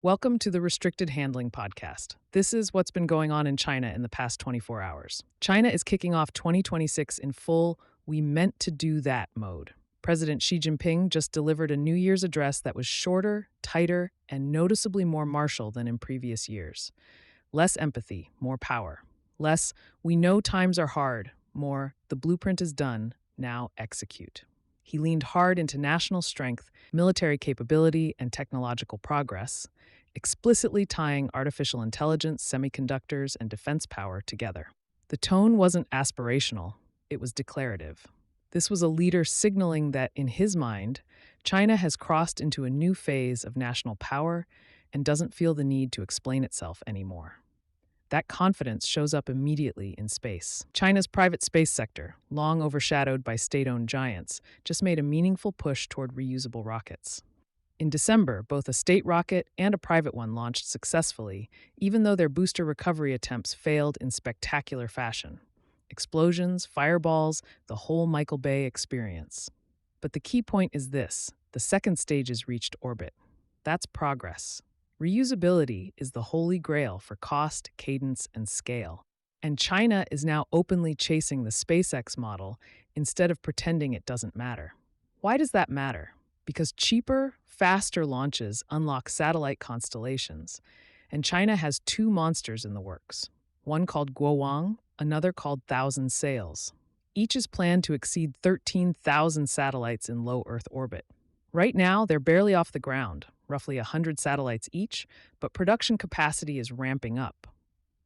Welcome to the Restricted Handling Podcast. This is what's been going on in China in the past 24 hours. China is kicking off 2026 in full "we meant to do that" mode. President Xi Jinping just delivered a New Year's address that was shorter, tighter, and noticeably more martial than in previous years. Less empathy, more power. Less "we know times are hard," more "the blueprint is done, now execute." He leaned hard into national strength, military capability, and technological progress, explicitly tying artificial intelligence, semiconductors, and defense power together. The tone wasn't aspirational, it was declarative. This was a leader signaling that, in his mind, China has crossed into a new phase of national power and doesn't feel the need to explain itself anymore. That confidence shows up immediately in space. China's private space sector, long overshadowed by state-owned giants, just made a meaningful push toward reusable rockets. In December, both a state rocket and a private one launched successfully, even though their booster recovery attempts failed in spectacular fashion. Explosions, fireballs, the whole Michael Bay experience. But the key point is this: the second stage has reached orbit. That's progress. Reusability is the holy grail for cost, cadence, and scale. And China is now openly chasing the SpaceX model instead of pretending it doesn't matter. Why does that matter? Because cheaper, faster launches unlock satellite constellations, and China has two monsters in the works, one called Guowang, another called Thousand Sails. Each is planned to exceed 13,000 satellites in low Earth orbit. Right now, they're barely off the ground, roughly 100 satellites each, but production capacity is ramping up.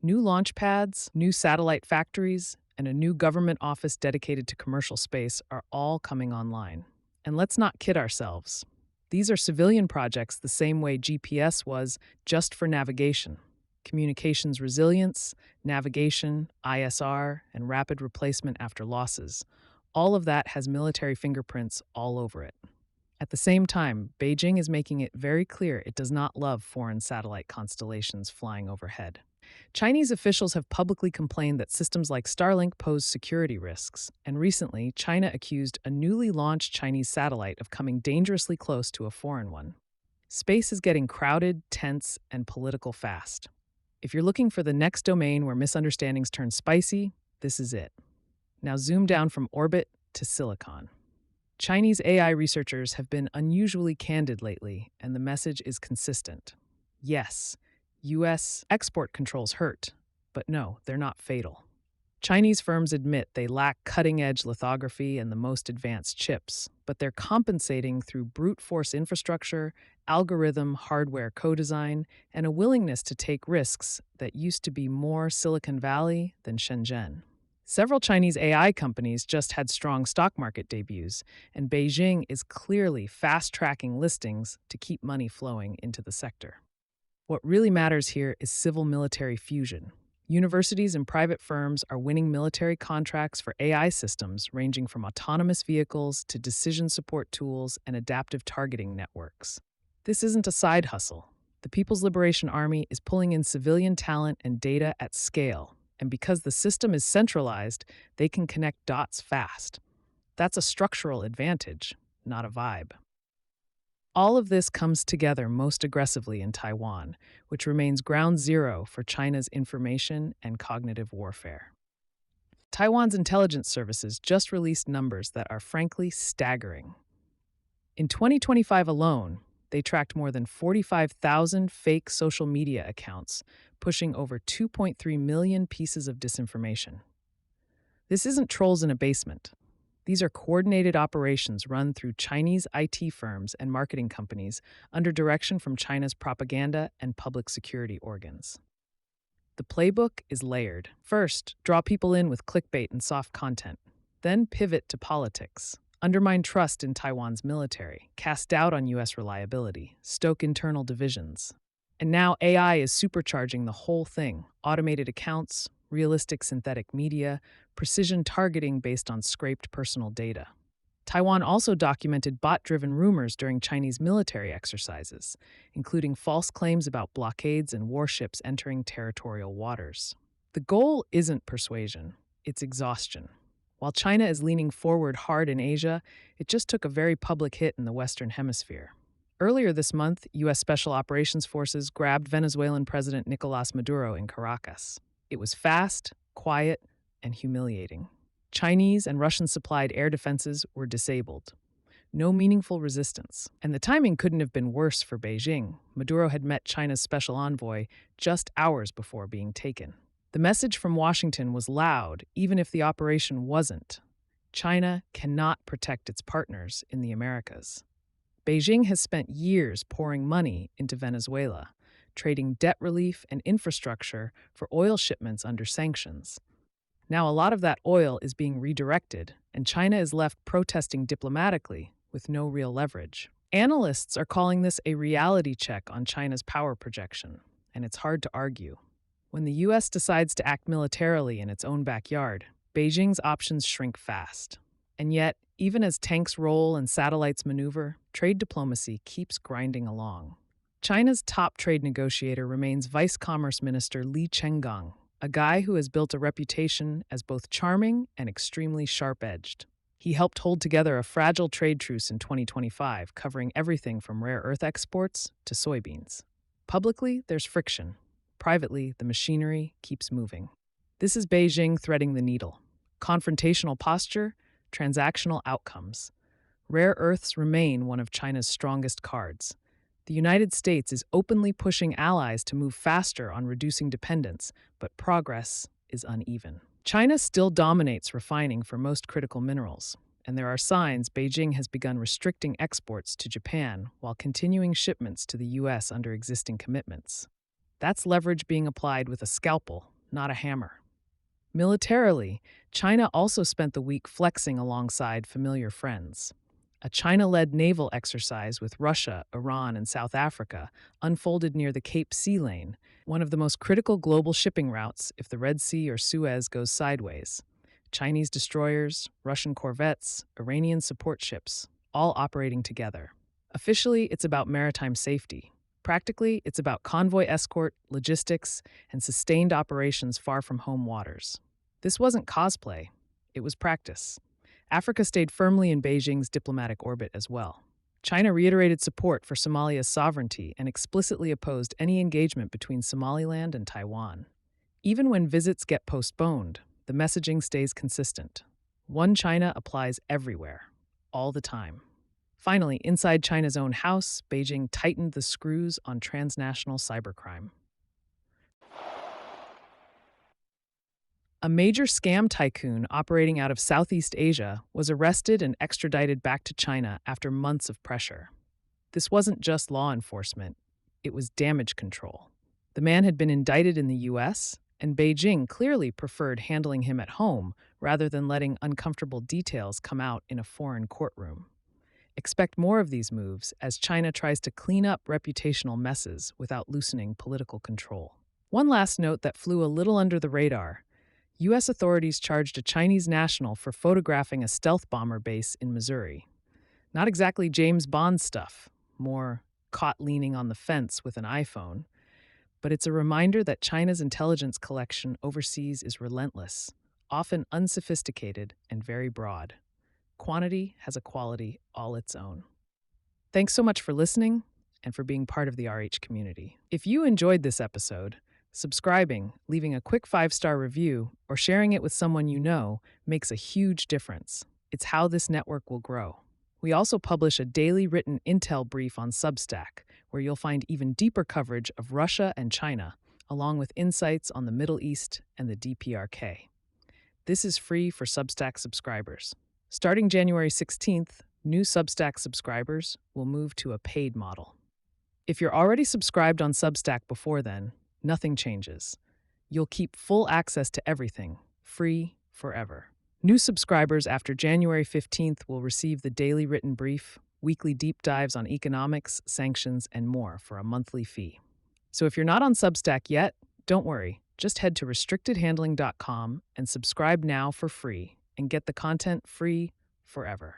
New launch pads, new satellite factories, and a new government office dedicated to commercial space are all coming online. And let's not kid ourselves. These are civilian projects the same way GPS was, just for navigation. Communications resilience, navigation, ISR, and rapid replacement after losses. All of that has military fingerprints all over it. At the same time, Beijing is making it very clear it does not love foreign satellite constellations flying overhead. Chinese officials have publicly complained that systems like Starlink pose security risks, and recently, China accused a newly launched Chinese satellite of coming dangerously close to a foreign one. Space is getting crowded, tense, and political fast. If you're looking for the next domain where misunderstandings turn spicy, this is it. Now zoom down from orbit to silicon. Chinese AI researchers have been unusually candid lately, and the message is consistent. Yes, U.S. export controls hurt, but no, they're not fatal. Chinese firms admit they lack cutting-edge lithography and the most advanced chips, but they're compensating through brute force infrastructure, algorithm hardware co-design, and a willingness to take risks that used to be more Silicon Valley than Shenzhen. Several Chinese AI companies just had strong stock market debuts, and Beijing is clearly fast-tracking listings to keep money flowing into the sector. What really matters here is civil-military fusion. Universities and private firms are winning military contracts for AI systems ranging from autonomous vehicles to decision support tools and adaptive targeting networks. This isn't a side hustle. The People's Liberation Army is pulling in civilian talent and data at scale, and because the system is centralized, they can connect dots fast. That's a structural advantage, not a vibe. All of this comes together most aggressively in Taiwan, which remains ground zero for China's information and cognitive warfare. Taiwan's intelligence services just released numbers that are frankly staggering. In 2025 alone, they tracked more than 45,000 fake social media accounts, pushing over 2.3 million pieces of disinformation. This isn't trolls in a basement. These are coordinated operations run through Chinese IT firms and marketing companies under direction from China's propaganda and public security organs. The playbook is layered. First, draw people in with clickbait and soft content. Then pivot to politics. Undermine trust in Taiwan's military, cast doubt on U.S. reliability, stoke internal divisions. And now AI is supercharging the whole thing: automated accounts, realistic synthetic media, precision targeting based on scraped personal data. Taiwan also documented bot-driven rumors during Chinese military exercises, including false claims about blockades and warships entering territorial waters. The goal isn't persuasion, it's exhaustion. While China is leaning forward hard in Asia, it just took a very public hit in the Western Hemisphere. Earlier this month, U.S. Special Operations Forces grabbed Venezuelan President Nicolas Maduro in Caracas. It was fast, quiet, and humiliating. Chinese and Russian-supplied air defenses were disabled. No meaningful resistance. And the timing couldn't have been worse for Beijing. Maduro had met China's special envoy just hours before being taken. The message from Washington was loud, even if the operation wasn't. China cannot protect its partners in the Americas. Beijing has spent years pouring money into Venezuela, trading debt relief and infrastructure for oil shipments under sanctions. Now, a lot of that oil is being redirected, and China is left protesting diplomatically with no real leverage. Analysts are calling this a reality check on China's power projection, and it's hard to argue. When the U.S. decides to act militarily in its own backyard, Beijing's options shrink fast. And yet, even as tanks roll and satellites maneuver, trade diplomacy keeps grinding along. China's top trade negotiator remains Vice Commerce Minister Li Chenggang, a guy who has built a reputation as both charming and extremely sharp-edged. He helped hold together a fragile trade truce in 2025, covering everything from rare earth exports to soybeans. Publicly, there's friction. Privately, the machinery keeps moving. This is Beijing threading the needle. Confrontational posture, transactional outcomes. Rare earths remain one of China's strongest cards. The United States is openly pushing allies to move faster on reducing dependence, but progress is uneven. China still dominates refining for most critical minerals, and there are signs Beijing has begun restricting exports to Japan while continuing shipments to the U.S. under existing commitments. That's leverage being applied with a scalpel, not a hammer. Militarily, China also spent the week flexing alongside familiar friends. A China-led naval exercise with Russia, Iran, and South Africa unfolded near the Cape Sea Lane, one of the most critical global shipping routes if the Red Sea or Suez goes sideways. Chinese destroyers, Russian corvettes, Iranian support ships, all operating together. Officially, it's about maritime safety. Practically, it's about convoy escort, logistics, and sustained operations far from home waters. This wasn't cosplay, it was practice. Africa stayed firmly in Beijing's diplomatic orbit as well. China reiterated support for Somalia's sovereignty and explicitly opposed any engagement between Somaliland and Taiwan. Even when visits get postponed, the messaging stays consistent. One China applies everywhere, all the time. Finally, inside China's own house, Beijing tightened the screws on transnational cybercrime. A major scam tycoon operating out of Southeast Asia was arrested and extradited back to China after months of pressure. This wasn't just law enforcement, it was damage control. The man had been indicted in the U.S., and Beijing clearly preferred handling him at home rather than letting uncomfortable details come out in a foreign courtroom. Expect more of these moves as China tries to clean up reputational messes without loosening political control. One last note that flew a little under the radar. U.S. authorities charged a Chinese national for photographing a stealth bomber base in Missouri. Not exactly James Bond stuff, more caught leaning on the fence with an iPhone. But it's a reminder that China's intelligence collection overseas is relentless, often unsophisticated and very broad. Quantity has a quality all its own. Thanks so much for listening and for being part of the RH community. If you enjoyed this episode, subscribing, leaving a quick 5-star review, or sharing it with someone you know makes a huge difference. It's how this network will grow. We also publish a daily written intel brief on Substack, where you'll find even deeper coverage of Russia and China, along with insights on the Middle East and the DPRK. This is free for Substack subscribers. Starting January 16th, new Substack subscribers will move to a paid model. If you're already subscribed on Substack before then, nothing changes. You'll keep full access to everything, free forever. New subscribers after January 15th will receive the daily written brief, weekly deep dives on economics, sanctions, and more for a monthly fee. So if you're not on Substack yet, don't worry. Just head to restrictedhandling.com and subscribe now for free and get the content free forever.